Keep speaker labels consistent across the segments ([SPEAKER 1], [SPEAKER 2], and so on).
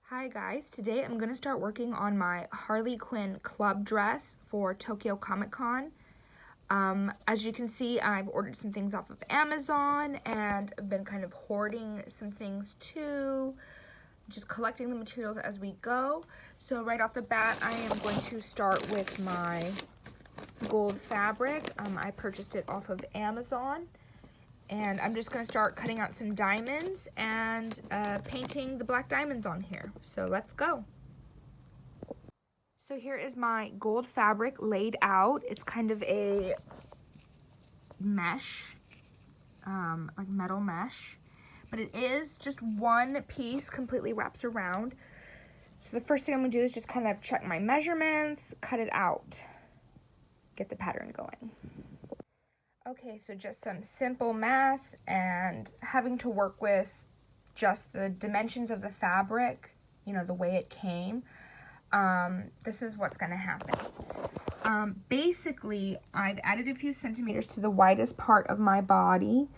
[SPEAKER 1] Hi guys, today I'm going to start working on my Harley Quinn club dress for Tokyo Comic Con. As you can see, I've ordered some things off of Amazon and I've been kind of hoarding some things too, just collecting the materials as we go. So right off the bat, I am going to start with my gold fabric. I purchased it off of Amazon. And I'm just going to start cutting out some diamonds and painting the black diamonds on here. So let's go. So here is my gold fabric laid out. It's kind of a mesh, like metal mesh. But it is just one piece, completely wraps around. So the first thing I'm going to do is just kind of check my measurements, cut it out, get the pattern going. Okay, so just some simple math and having to work with just the dimensions of the fabric, you know, the way it came. This is what's going to happen. Basically, I've added a few centimeters to the widest part of my body.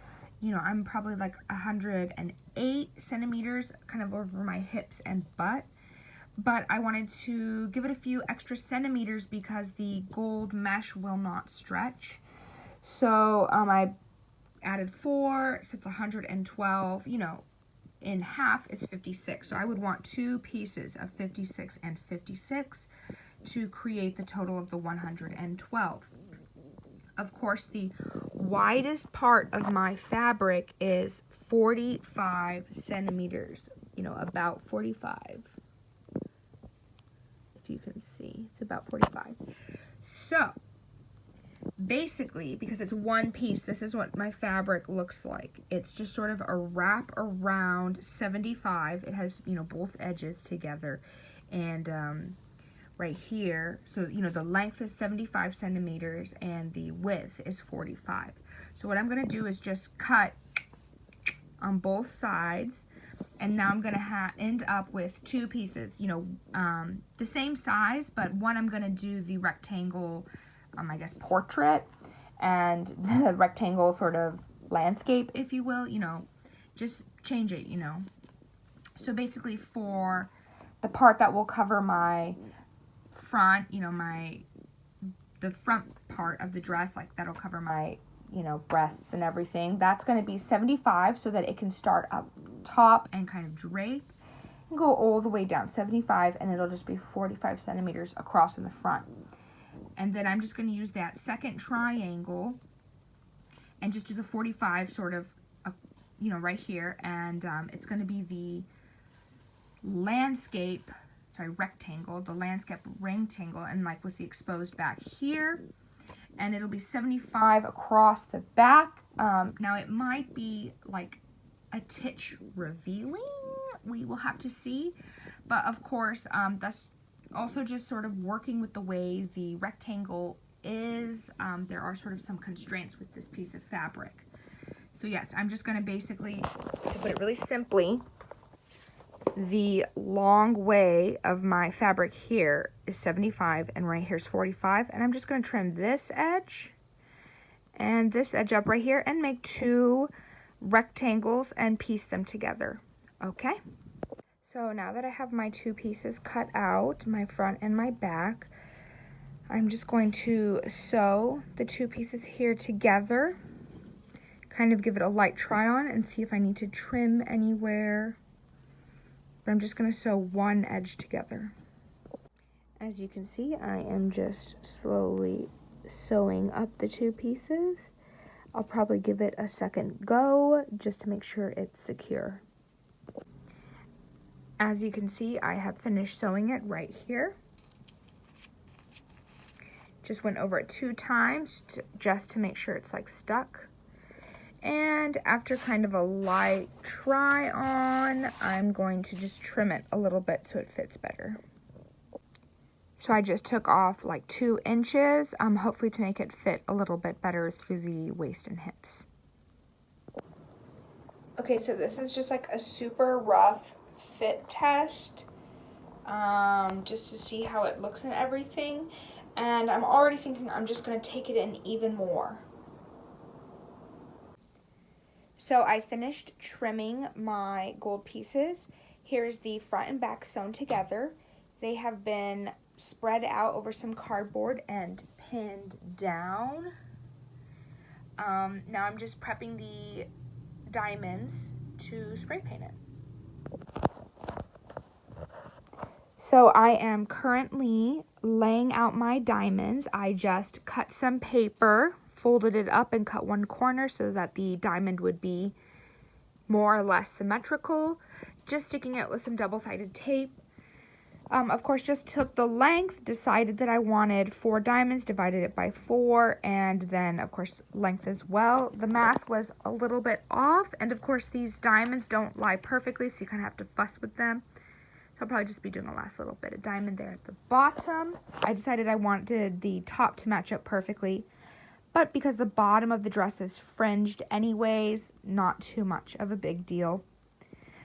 [SPEAKER 1] You know, I'm probably like 108 centimeters kind of over my hips and butt. But I wanted to give it a few extra centimeters because the gold mesh will not stretch. So I added 4, so it's 112, you know, in half is 56. So I would want 2 pieces of 56 and 56 to create the total of the 112. Of course, the widest part of my fabric is 45 centimeters, you know, about 45. If you can see, it's about 45. So basically, because it's one piece, this is what my fabric looks like. It's just sort of a wrap around 75. It has, you know, both edges together. And right here, so, you know, the length is 75 centimeters and the width is 45. So what I'm going to do is just cut on both sides. And now I'm going to end up with 2 pieces, you know, the same size, but one I'm going to do the rectangle, I guess, portrait, and the rectangle sort of landscape, if you will, you know, just change it, you know. So basically for the part that will cover my front, you know, the front part of the dress, like that'll cover my, you know, breasts and everything, that's going to be 75 so that it can start up top and kind of drape and go all the way down 75, and it'll just be 45 centimeters across in the front. And then I'm just going to use that second triangle and just do the 45 sort of, you know, right here. And it's going to be the rectangle, the landscape rectangle, and like with the exposed back here. And it'll be 75 across the back. Now it might be like a titch revealing. We will have to see. But of course, that's also just sort of working with the way the rectangle is. There are sort of some constraints with this piece of fabric. So yes, I'm just going to basically, to put it really simply, the long way of my fabric here is 75 and right here is 45. And I'm just going to trim this edge and this edge up right here and make 2 rectangles and piece them together. Okay? So now that I have my 2 pieces cut out, my front and my back, I'm just going to sew the 2 pieces here together, kind of give it a light try on and see if I need to trim anywhere. But I'm just going to sew one edge together. As you can see, I am just slowly sewing up the 2 pieces. I'll probably give it a second go just to make sure it's secure. As you can see, I have finished sewing it right here. Just went over it 2 times just to make sure it's like stuck. And after kind of a light try on, I'm going to just trim it a little bit so it fits better. So I just took off like 2 inches, hopefully to make it fit a little bit better through the waist and hips. Okay, so this is just like a super rough fit test, just to see how it looks and everything. And I'm already thinking I'm just going to take it in even more. So I finished trimming my gold pieces. Here's the front and back sewn together. They have been spread out over some cardboard and pinned down. Now I'm just prepping the diamonds to spray paint it. So I am currently laying out my diamonds. I just cut some paper, folded it up and cut one corner so that the diamond would be more or less symmetrical. Just sticking it with some double-sided tape. Of course, just took the length, decided that I wanted 4 diamonds, divided it by 4, and then, of course, length as well. The mask was a little bit off, and of course, these diamonds don't lie perfectly, so you kind of have to fuss with them. So I'll probably just be doing the last little bit of diamond there at the bottom. I decided I wanted the top to match up perfectly, but because the bottom of the dress is fringed anyways, not too much of a big deal.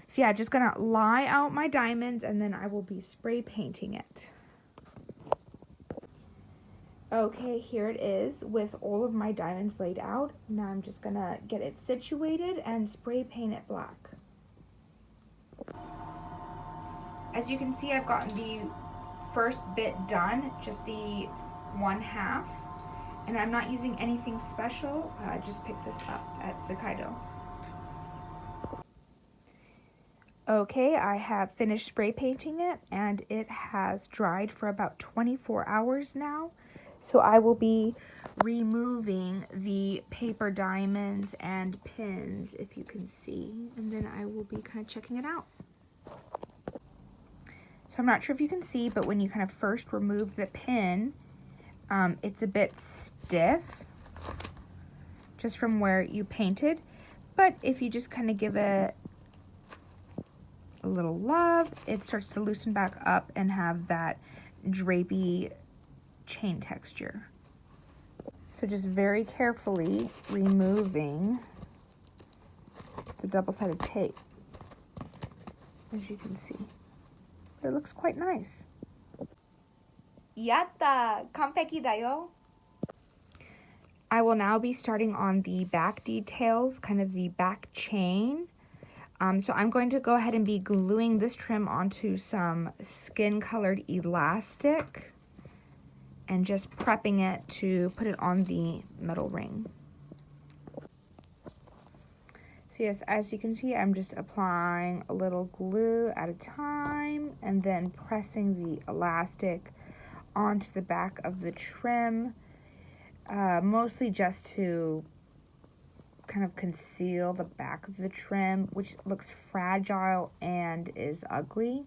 [SPEAKER 1] So yeah, just gonna lie out my diamonds and then I will be spray painting it. Okay, here it is with all of my diamonds laid out. Now I'm just gonna get it situated and spray paint it black. As you can see, I've gotten the first bit done, just the 1/2. And I'm not using anything special. I just picked this up at Hokkaido. Okay, I have finished spray painting it and it has dried for about 24 hours now. So I will be removing the paper diamonds and pins, if you can see, and then I will be kind of checking it out. So I'm not sure if you can see, but when you kind of first remove the pin, it's a bit stiff just from where you painted, but if you just kind of give it a little love, it starts to loosen back up and have that drapey chain texture. So just very carefully removing the double-sided tape, as you can see. But it looks quite nice. Yatta! Kanpeki da yo! I will now be starting on the back details, kind of the back chain. So I'm going to go ahead and be gluing this trim onto some skin-colored elastic and just prepping it to put it on the metal ring. So yes, as you can see, I'm just applying a little glue at a time and then pressing the elastic onto the back of the trim, mostly just to kind of conceal the back of the trim, which looks fragile and is ugly.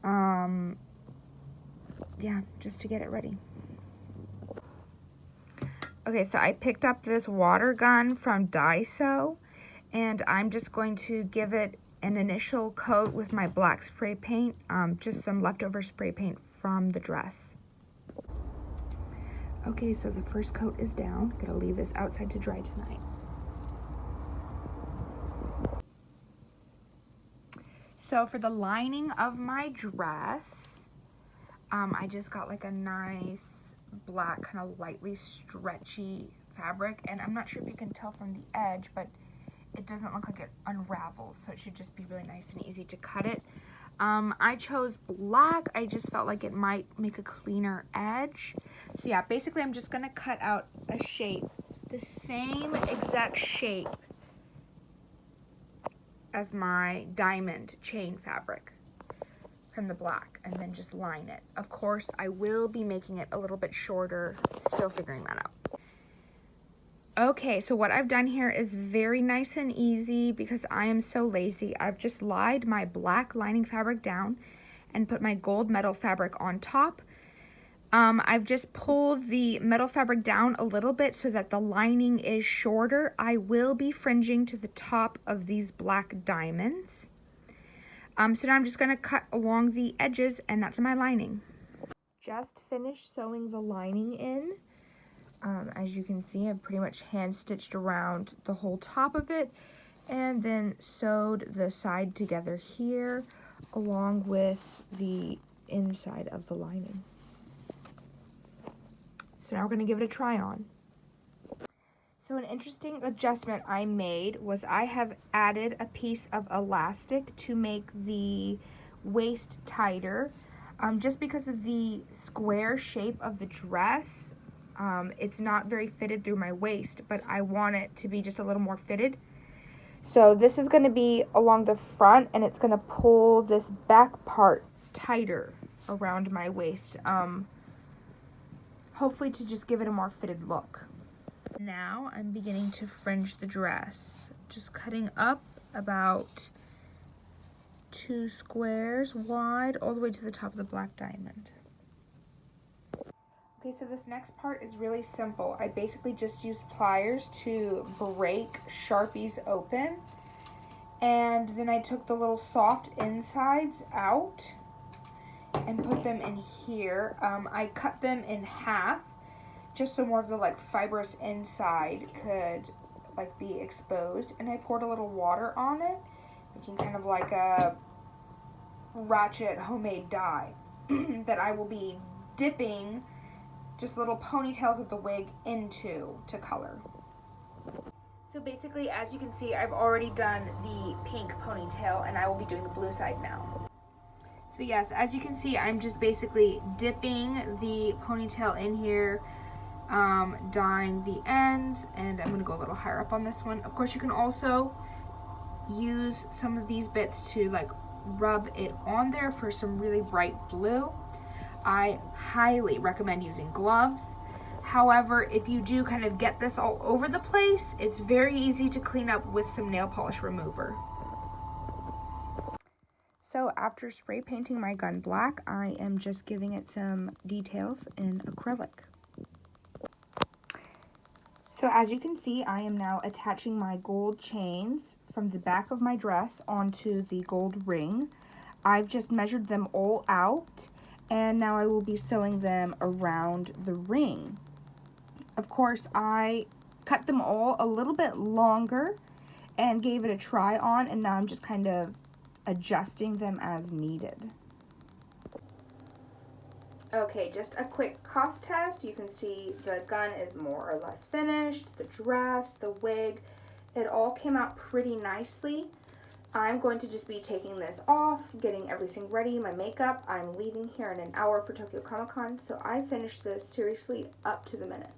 [SPEAKER 1] Yeah, just to get it ready. Okay, so I picked up this water gun from Daiso, and I'm just going to give it an initial coat with my black spray paint, just some leftover spray paint from the dress. Okay, so the first coat is down. Gonna leave this outside to dry tonight. So for the lining of my dress, I just got like a nice black, kind of lightly stretchy fabric, and I'm not sure if you can tell from the edge, but it doesn't look like it unravels, so it should just be really nice and easy to cut it. I chose black. I just felt like it might make a cleaner edge. So yeah, basically I'm just gonna cut out a shape, the same exact shape as my diamond chain fabric from the black, and then just line it. Of course, I will be making it a little bit shorter, still figuring that out. Okay, so what I've done here is very nice and easy because I am so lazy. I've just lied my black lining fabric down and put my gold metal fabric on top. I've just pulled the metal fabric down a little bit so that the lining is shorter. I will be fringing to the top of these black diamonds. So now I'm just going to cut along the edges, and that's my lining. Just finished sewing the lining in. As you can see, I've pretty much hand stitched around the whole top of it and then sewed the side together here along with the inside of the lining. So now we're going to give it a try on. So So an interesting adjustment I made was I have added a piece of elastic to make the waist tighter. Just because of the square shape of the dress, it's not very fitted through my waist, but I want it to be just a little more fitted. So this is going to be along the front, and it's going to pull this back part tighter around my waist, hopefully to just give it a more fitted look. Now I'm beginning to fringe the dress, just cutting up about 2 squares wide all the way to the top of the black diamond. Okay, so this next part is really simple. I basically just used pliers to break Sharpies open, and then I took the little soft insides out and put them in here. I cut them in half just so more of the like fibrous inside could like be exposed, and I poured a little water on it, making kind of like a ratchet homemade dye that I will be dipping just little ponytails of the wig into to color. So basically, as you can see, I've already done the pink ponytail, and I will be doing the blue side now. So yes, as you can see, I'm just basically dipping the ponytail in here, dyeing the ends, and I'm going to go a little higher up on this one. Of course, you can also use some of these bits to like rub it on there for some really bright blue. I highly recommend using gloves. However, if you do kind of get this all over the place, it's very easy to clean up with some nail polish remover. So after spray painting my gun black, I am just giving it some details in acrylic. So as you can see, I am now attaching my gold chains from the back of my dress onto the gold ring. I've just measured them all out, and now I will be sewing them around the ring. Of course, I cut them all a little bit longer and gave it a try on, and now I'm just kind of adjusting them as needed. Okay, just a quick cough test. You can see the gun is more or less finished, the dress, the wig, it all came out pretty nicely. I'm going to just be taking this off, getting everything ready, my makeup. I'm leaving here in an hour for Tokyo Comic Con, so I finished this seriously up to the minute.